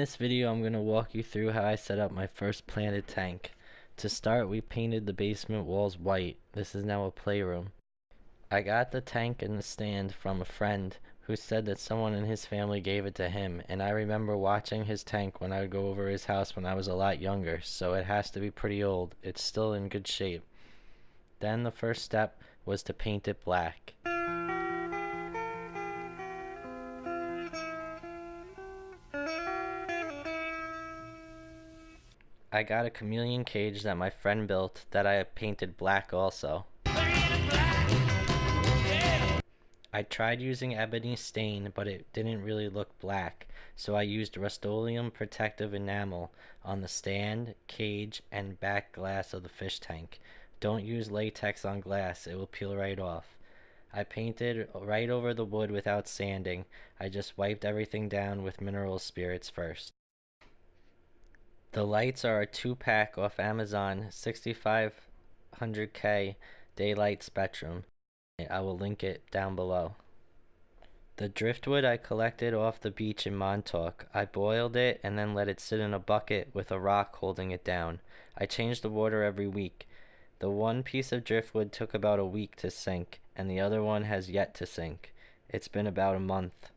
this video, I'm going to walk you through how I set up my first planted tank. To start, we painted the basement walls white. This is now a playroom. I got the tank and the stand from a friend who said that someone in his family gave it to him, and I remember watching his tank when I would go over his house when I was a lot younger, so it has to be pretty old. It's still in good shape. Then the first step was to paint it black. I got a chameleon cage that my friend built that I painted black also. I tried using ebony stain, but it didn't really look black, so I used Rust-Oleum protective enamel on the stand, cage, and back glass of the fish tank. Don't use latex on glass, it will peel right off. I painted right over the wood without sanding. I just wiped everything down with mineral spirits first. The lights are a 2-pack off Amazon, 6500K daylight spectrum. I will link it down below. The driftwood I collected off the beach in Montauk. I boiled it and then let it sit in a bucket with a rock holding it down. I changed the water every week. The one piece of driftwood took about a week to sink, and the other one has yet to sink. It's been about a month.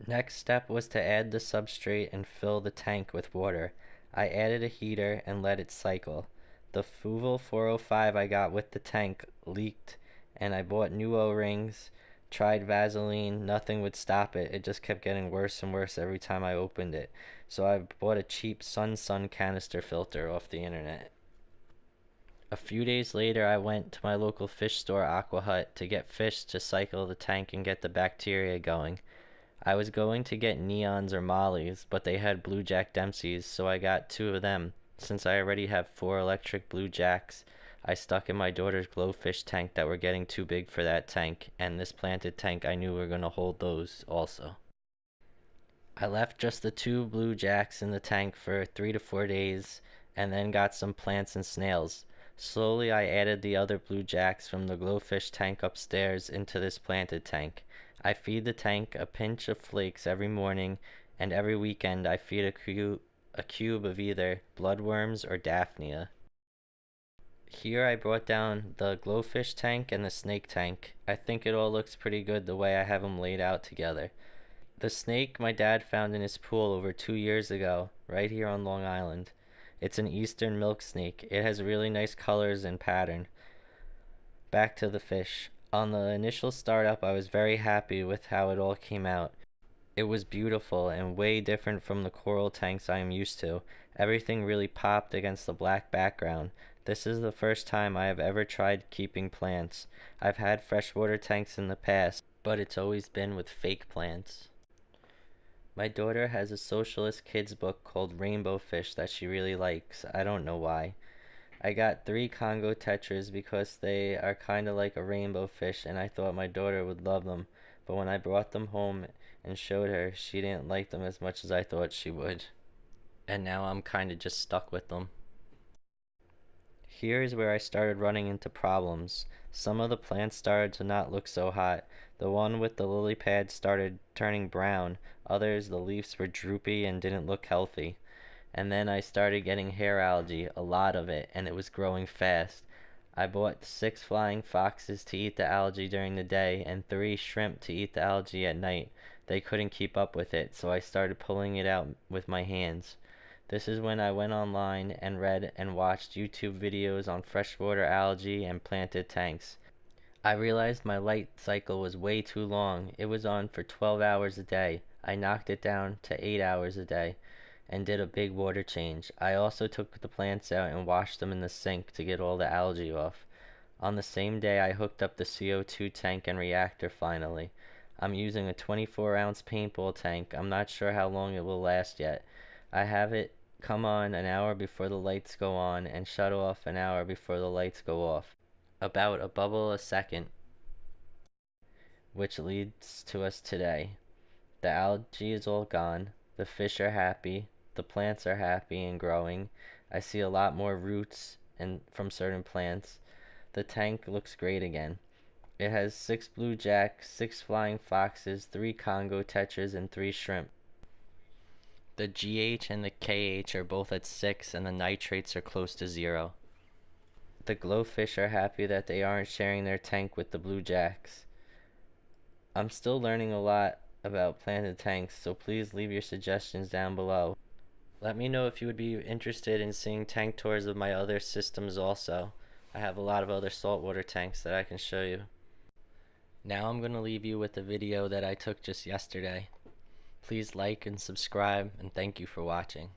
Next step was to add the substrate and fill the tank with water. I added a heater and let it cycle. The Fuvel 405 I got with the tank leaked, and I bought new O-rings, tried Vaseline, nothing would stop it. It just kept getting worse and worse every time I opened it. So I bought a cheap Sun canister filter off the internet. A few days later, I went to my local fish store, Aqua Hut, to get fish to cycle the tank and get the bacteria going. I was going to get neons or mollies, but they had blue jack Dempsys, so I got 2 of them. Since I already have 4 electric blue jacks, I stuck in my daughter's glowfish tank that were getting too big for that tank, and this planted tank I knew were going to hold those also. I left just the 2 blue jacks in the tank for 3 to 4 days, and then got some plants and snails. Slowly I added the other blue jacks from the glowfish tank upstairs into this planted tank. I feed the tank a pinch of flakes every morning, and every weekend I feed a cube of either bloodworms or daphnia. Here I brought down the glowfish tank and the snake tank. I think it all looks pretty good the way I have them laid out together. The snake my dad found in his pool over 2 years ago, right here on Long Island. It's an eastern milk snake. It has really nice colors and pattern. Back to the fish. On the initial startup, I was very happy with how it all came out. It was beautiful and way different from the coral tanks I am used to. Everything really popped against the black background. This is the first time I have ever tried keeping plants. I've had freshwater tanks in the past, but it's always been with fake plants. My daughter has a socialist kids book called Rainbow Fish that she really likes. I don't know why. I got 3 Congo tetras because they are kind of like a rainbow fish, and I thought my daughter would love them. But when I brought them home and showed her, she didn't like them as much as I thought she would. And now I'm kind of just stuck with them. Here is where I started running into problems. Some of the plants started to not look so hot. The one with the lily pad started turning brown. Others, the leaves were droopy and didn't look healthy. And then I started getting hair algae, a lot of it, and it was growing fast. I bought 6 flying foxes to eat the algae during the day and 3 shrimp to eat the algae at night. They couldn't keep up with it, so I started pulling it out with my hands. This is when I went online and read and watched YouTube videos on freshwater algae and planted tanks. I realized my light cycle was way too long. It was on for 12 hours a day. I knocked it down to 8 hours a day and did a big water change. I also took the plants out and washed them in the sink to get all the algae off. On the same day, I hooked up the CO2 tank and reactor finally. I'm using a 24-ounce paintball tank. I'm not sure how long it will last yet. I have it come on an hour before the lights go on and shut off an hour before the lights go off. About a bubble a second, which leads to us today. The algae is all gone. The fish are happy. The plants are happy and growing. I see a lot more roots from certain plants. The tank looks great again. It has 6 blue jacks, 6 flying foxes, 3 Congo tetras, and 3 shrimp. The GH and the KH are both at 6 and the nitrates are close to 0. The glowfish are happy that they aren't sharing their tank with the blue jacks. I'm still learning a lot about planted tanks, so please leave your suggestions down below. Let me know if you would be interested in seeing tank tours of my other systems also. I have a lot of other saltwater tanks that I can show you. Now I'm going to leave you with a video that I took just yesterday. Please like and subscribe, and thank you for watching.